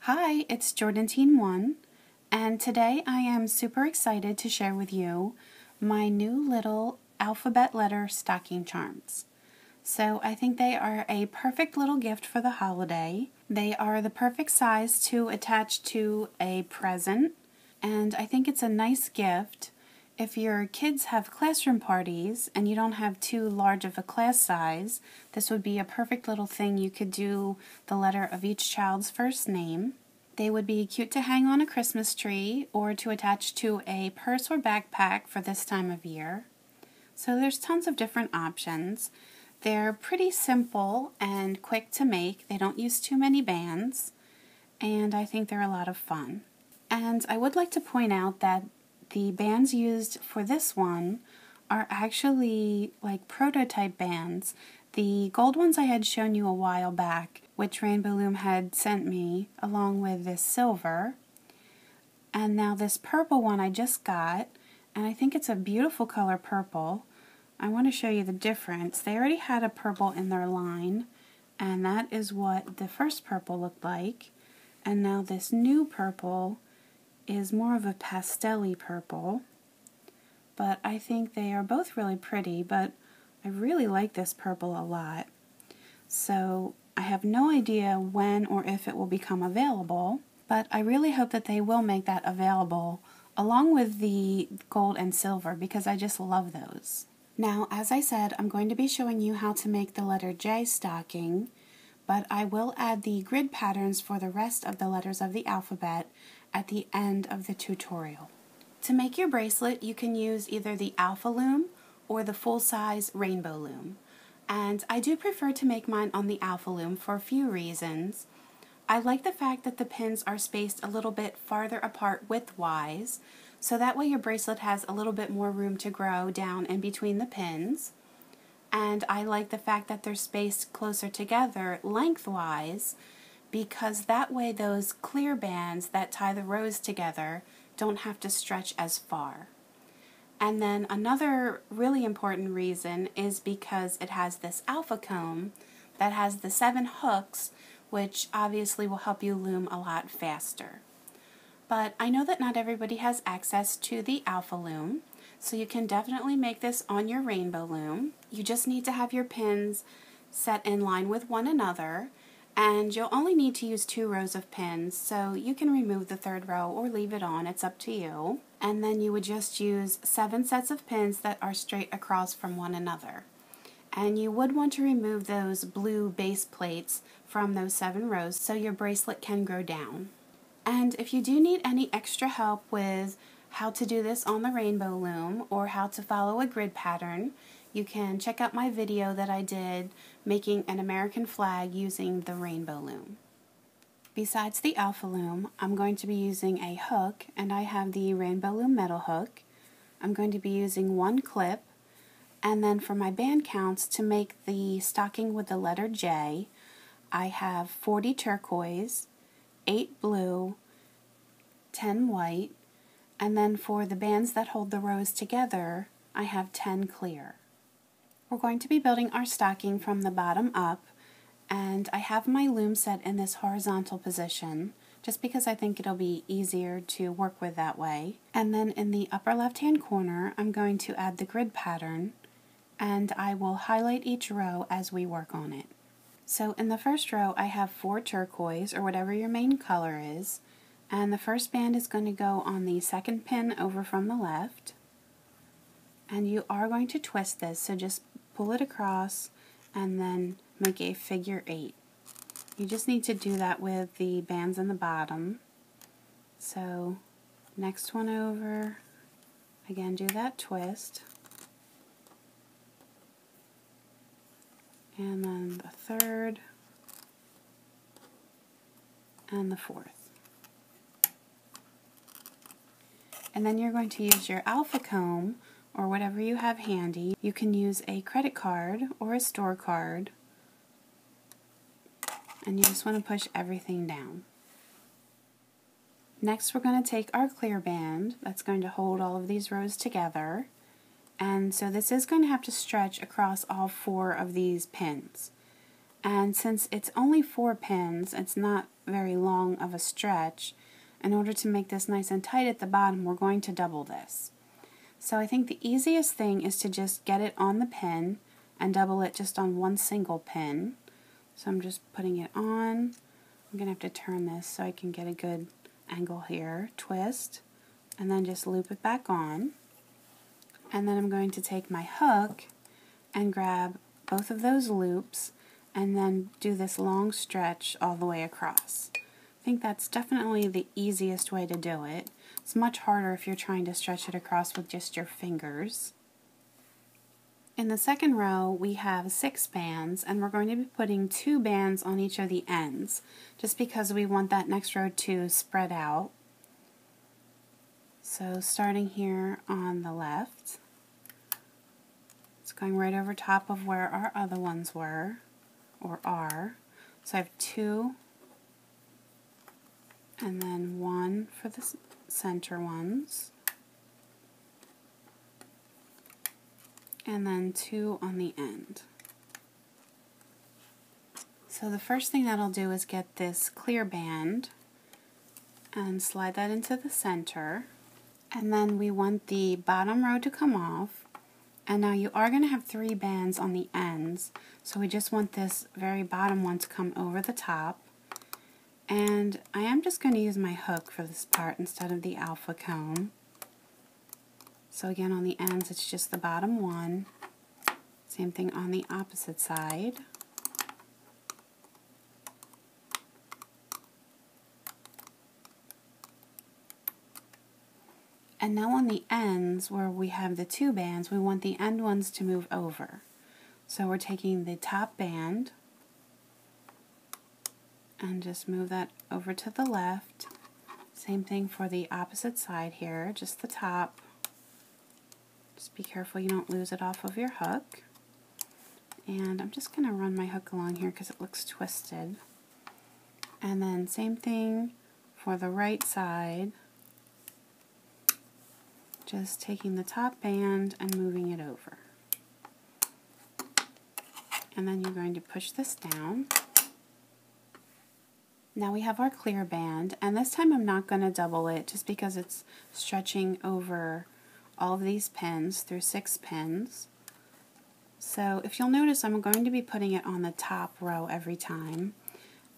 Hi, it's Jordan1, and today I am super excited to share with you my new little alphabet letter stocking charms. So I think they are a perfect little gift for the holiday. They are the perfect size to attach to a present, and I think it's a nice gift. If your kids have classroom parties and you don't have too large of a class size, this would be a perfect little thing. You could do the letter of each child's first name. They would be cute to hang on a Christmas tree or to attach to a purse or backpack for this time of year. So there's tons of different options. They're pretty simple and quick to make. They don't use too many bands, and I think they're a lot of fun. And I would like to point out that the bands used for this one are actually like prototype bands. The gold ones I had shown you a while back, which Rainbow Loom had sent me, along with this silver. And now this purple one I just got, and I think it's a beautiful color purple. I want to show you the difference. They already had a purple in their line, and that is what the first purple looked like. And now this new purple is more of a pastel-y purple, but I think they are both really pretty, but I really like this purple a lot. So I have no idea when or if it will become available, but I really hope that they will make that available along with the gold and silver because I just love those. Now, as I said, I'm going to be showing you how to make the letter J stocking, but I will add the grid patterns for the rest of the letters of the alphabet at the end of the tutorial. To make your bracelet, you can use either the Alpha Loom or the full-size Rainbow Loom. And I do prefer to make mine on the Alpha Loom for a few reasons. I like the fact that the pins are spaced a little bit farther apart width-wise, so that way your bracelet has a little bit more room to grow down in between the pins. And I like the fact that they're spaced closer together lengthwise, because that way those clear bands that tie the rows together don't have to stretch as far. And then another really important reason is because it has this alpha comb that has the 7 hooks, which obviously will help you loom a lot faster. But I know that not everybody has access to the Alpha Loom, so you can definitely make this on your Rainbow Loom. You just need to have your pins set in line with one another, and you'll only need to use 2 rows of pins, so you can remove the 3rd row or leave it on, it's up to you. And then you would just use 7 sets of pins that are straight across from one another. And you would want to remove those blue base plates from those 7 rows so your bracelet can grow down. And if you do need any extra help with how to do this on the Rainbow Loom or how to follow a grid pattern, you can check out my video that I did making an American flag using the Rainbow Loom. Besides the Alpha Loom, I'm going to be using a hook, and I have the Rainbow Loom metal hook. I'm going to be using 1 clip, and then for my band counts to make the stocking with the letter J, I have 40 turquoise, 8 blue, 10 white, and then for the bands that hold the rows together, I have 10 clear. We're going to be building our stocking from the bottom up, and I have my loom set in this horizontal position just because I think it'll be easier to work with that way. And then in the upper left hand corner I'm going to add the grid pattern, and I will highlight each row as we work on it. So in the first row I have 4 turquoise, or whatever your main color is, and the first band is going to go on the 2nd pin over from the left, and you are going to twist this, so just pull it across and then make a figure 8. You just need to do that with the bands in the bottom. So next one over, again do that twist, and then the 3rd and the 4th. And then you're going to use your alpha comb or whatever you have handy. You can use a credit card or a store card, and you just want to push everything down. Next we're going to take our clear band that's going to hold all of these rows together, and so this is going to have to stretch across all 4 of these pins. And since it's only 4 pins, it's not very long of a stretch. In order to make this nice and tight at the bottom, we're going to double this. So I think the easiest thing is to just get it on the pin and double it just on one single pin. So I'm just putting it on. I'm going to have to turn this so I can get a good angle here. Twist, and then just loop it back on. And then I'm going to take my hook and grab both of those loops and then do this long stretch all the way across. I think that's definitely the easiest way to do it. It's much harder if you're trying to stretch it across with just your fingers. In the second row we have 6 bands, and we're going to be putting 2 bands on each of the ends just because we want that next row to spread out. So starting here on the left, it's going right over top of where our other ones were, or are. So I have 2, and then 1 for the center ones, and then 2 on the end. So the first thing that I'll do is get this clear band and slide that into the center, and then we want the bottom row to come off. And now you are going to have 3 bands on the ends, so we just want this very bottom one to come over the top. And I am just going to use my hook for this part instead of the alpha comb. So again, on the ends it's just the bottom one. Same thing on the opposite side. And now on the ends, where we have the 2 bands, we want the end ones to move over. So we're taking the top band and just move that over to the left. Same thing for the opposite side here, just the top. Just be careful you don't lose it off of your hook. And I'm just going to run my hook along here because it looks twisted. And then same thing for the right side. Just taking the top band and moving it over. And then you're going to push this down. Now we have our clear band, and this time I'm not going to double it just because it's stretching over all of these pins through 6 pins. So if you'll notice, I'm going to be putting it on the top row every time.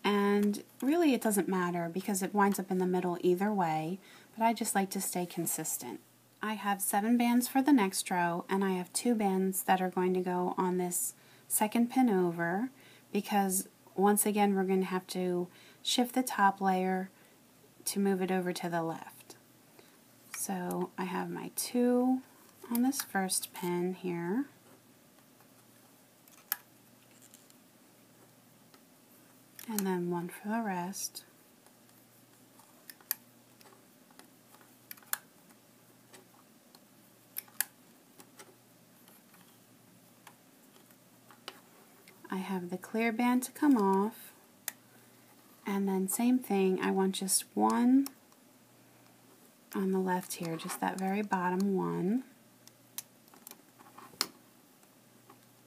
And really it doesn't matter because it winds up in the middle either way, but I just like to stay consistent. I have 7 bands for the next row, and I have 2 bands that are going to go on this second pin over, because once again we're going to have to shift the top layer to move it over to the left. So I have my 2 on this first pin here, and then 1 for the rest. I have the clear band to come off, and then same thing, I want just 1 on the left here, just that very bottom one.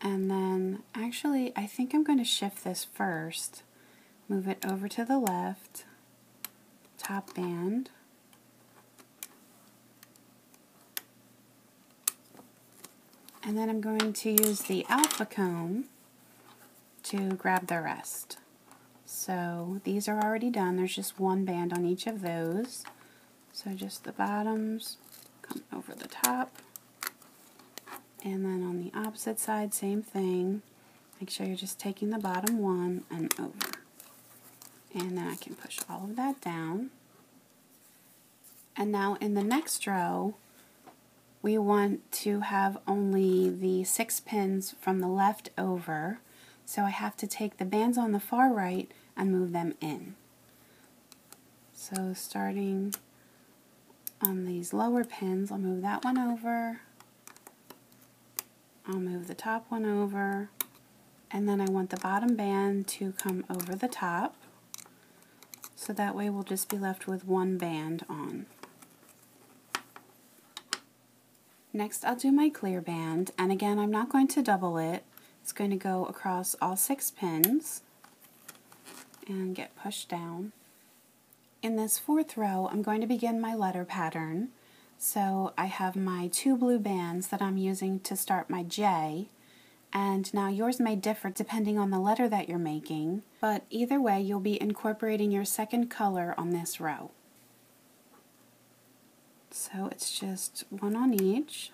And then actually I think I'm going to shift this first, move it over to the left, top band, and then I'm going to use the alpha comb to grab the rest. So these are already done, there's just 1 band on each of those. So just the bottoms come over the top, and then on the opposite side same thing. Make sure you're just taking the bottom one and over. And then I can push all of that down. And now in the next row we want to have only the 6 pins from the left over. So I have to take the bands on the far right and move them in. So starting on these lower pins, I'll move that one over, I'll move the top one over, and then I want the bottom band to come over the top, so that way we'll just be left with 1 band on. Next I'll do my clear band, and again I'm not going to double it It's going to go across all 6 pins and get pushed down. In this 4th row, I'm going to begin my letter pattern. So I have my 2 blue bands that I'm using to start my J, and now yours may differ depending on the letter that you're making, but either way you'll be incorporating your 2nd color on this row. So it's just 1 on each.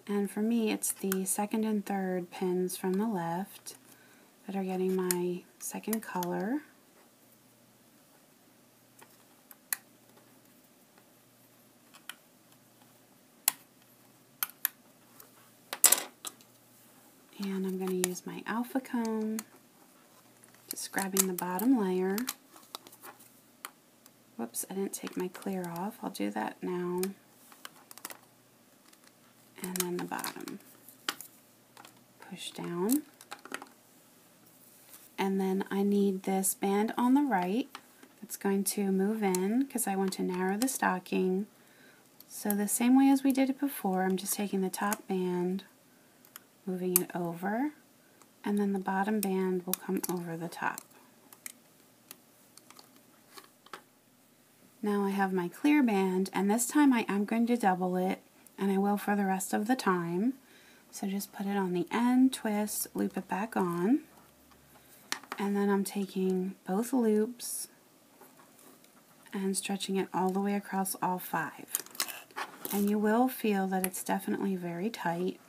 And for me, it's the 2nd and 3rd pins from the left that are getting my 2nd color. And I'm going to use my alpha comb, just grabbing the bottom layer. Whoops, I didn't take my clear off. I'll do that now. And then the bottom. Push down. And then I need this band on the right that's going to move in because I want to narrow the stocking. So the same way as we did it before, I'm just taking the top band, moving it over, and then the bottom band will come over the top. Now I have my clear band, and this time I am going to double it, and I will for the rest of the time. So just put it on the end, twist, loop it back on, and then I'm taking both loops and stretching it all the way across all 5. And you will feel that it's definitely very tight.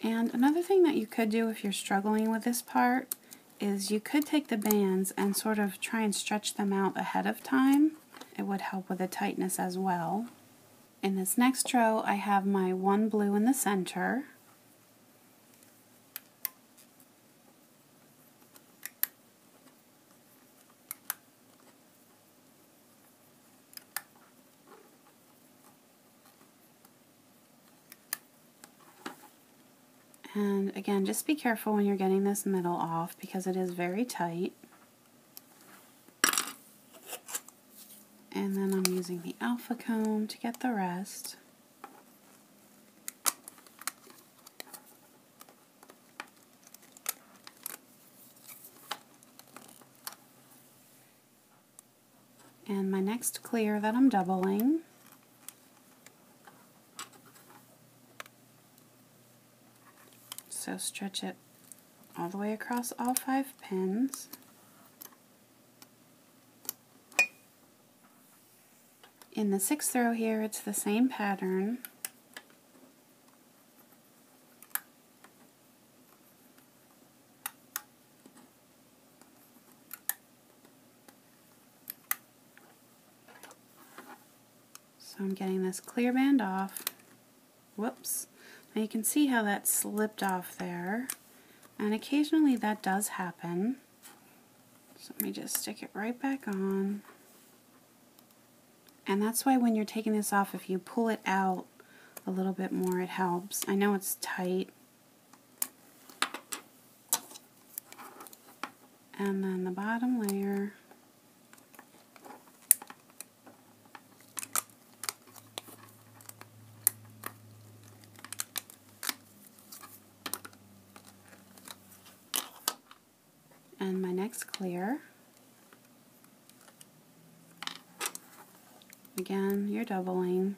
And another thing that you could do if you're struggling with this part is you could take the bands and sort of try and stretch them out ahead of time. It would help with the tightness as well. In this next row, I have my 1 blue in the center. And again, just be careful when you're getting this middle off because it is very tight. And then I'm using the alpha comb to get the rest. And my next clear that I'm doubling. So stretch it all the way across all 5 pins. In the 6th row here, it's the same pattern. So I'm getting this clear band off. Whoops. Now you can see how that slipped off there. And occasionally that does happen. So let me just stick it right back on. And that's why when you're taking this off, if you pull it out a little bit more, it helps. I know it's tight. And then the bottom layer. And my next clear. Again, you're doubling.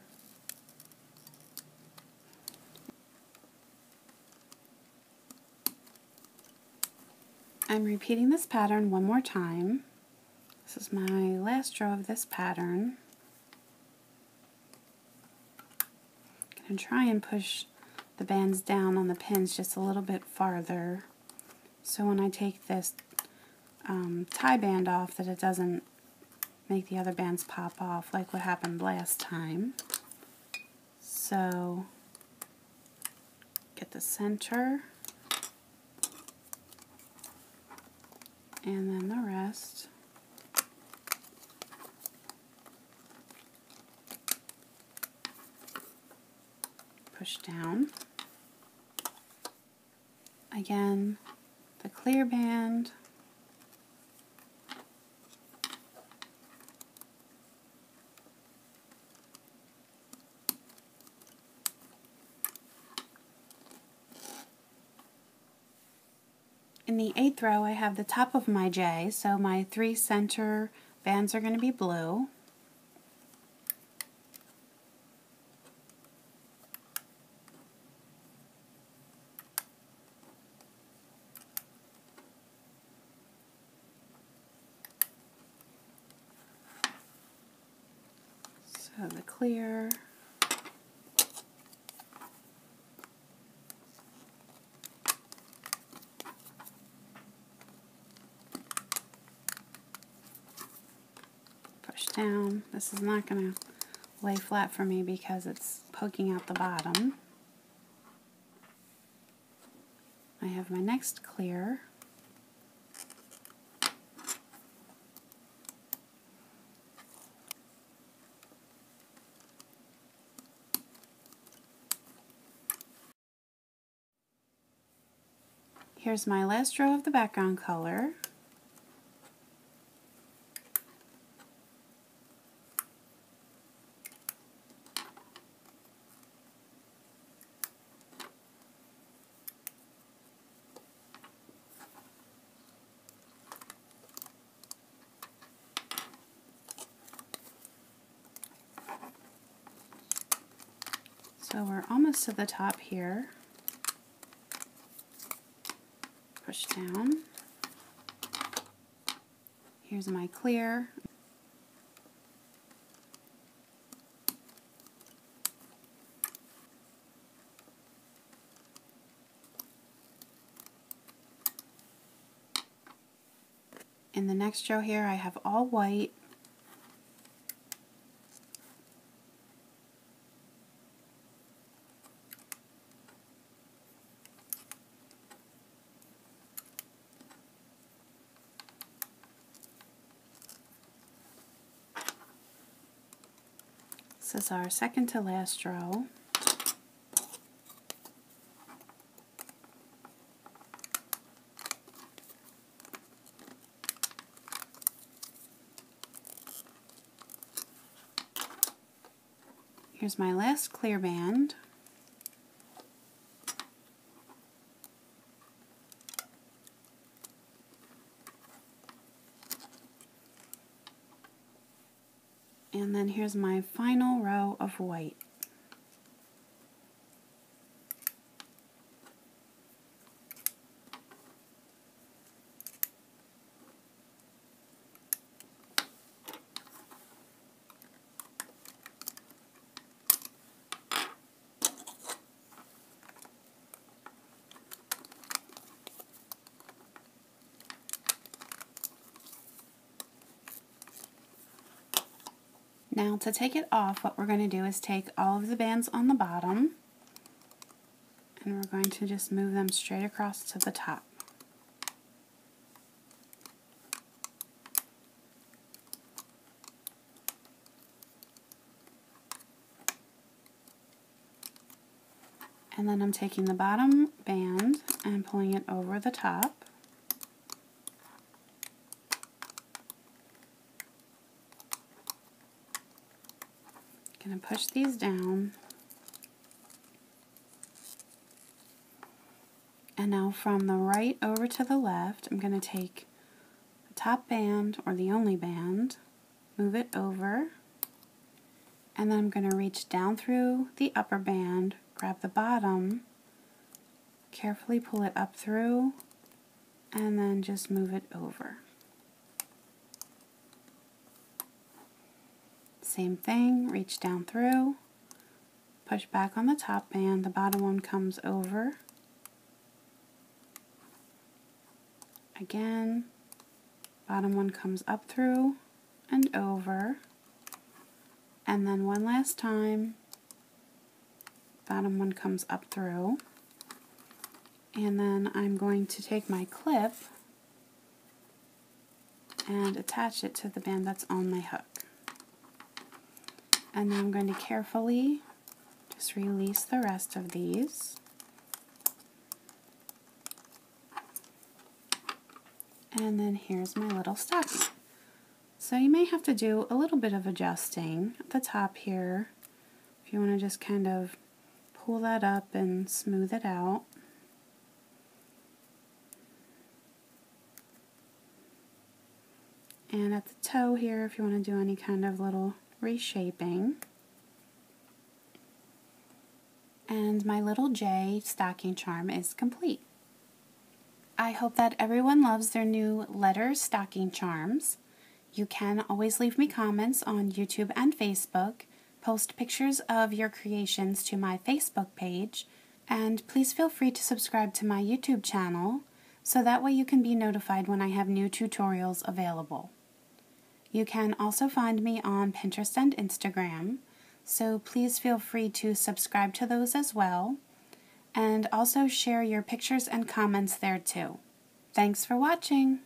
I'm repeating this pattern one more time. This is my last row of this pattern. I'm going to try and push the bands down on the pins just a little bit farther, so when I take this tie band off that it doesn't make the other bands pop off like what happened last time. So get the center and then the rest. Push down. Again, the clear band. in the 8th row, I have the top of my J, so my 3 center bands are going to be blue. So the clear, push down. This is not going to lay flat for me because it's poking out the bottom. I have my next clear. Here's my last row of the background color. So we're almost to the top here. Push down. Here's my clear. In the next row here, I have all white. This is our second to last row. Here's my last clear band. And then here's my final row of white. Now to take it off, what we're going to do is take all of the bands on the bottom and we're going to just move them straight across to the top. And then I'm taking the bottom band and pulling it over the top. Going to push these down. And now from the right over to the left, I'm going to take the top band, or the only band, move it over, and then I'm going to reach down through the upper band, grab the bottom, carefully pull it up through, and then just move it over. Same thing, reach down through, push back on the top band, the bottom one comes over. Again, bottom one comes up through and over. And then one last time, bottom one comes up through. And then I'm going to take my clip and attach it to the band that's on my hook. And then I'm going to carefully just release the rest of these. And then here's my little stocking. So you may have to do a little bit of adjusting at the top here if you want to just kind of pull that up and smooth it out. and at the toe here if you want to do any kind of little reshaping. And my little J stocking charm is complete. I hope that everyone loves their new letter stocking charms. You can always leave me comments on YouTube and Facebook, post pictures of your creations to my Facebook page, and please feel free to subscribe to my YouTube channel so that way you can be notified when I have new tutorials available. You can also find me on Pinterest and Instagram, so please feel free to subscribe to those as well, and also share your pictures and comments there too. Thanks for watching!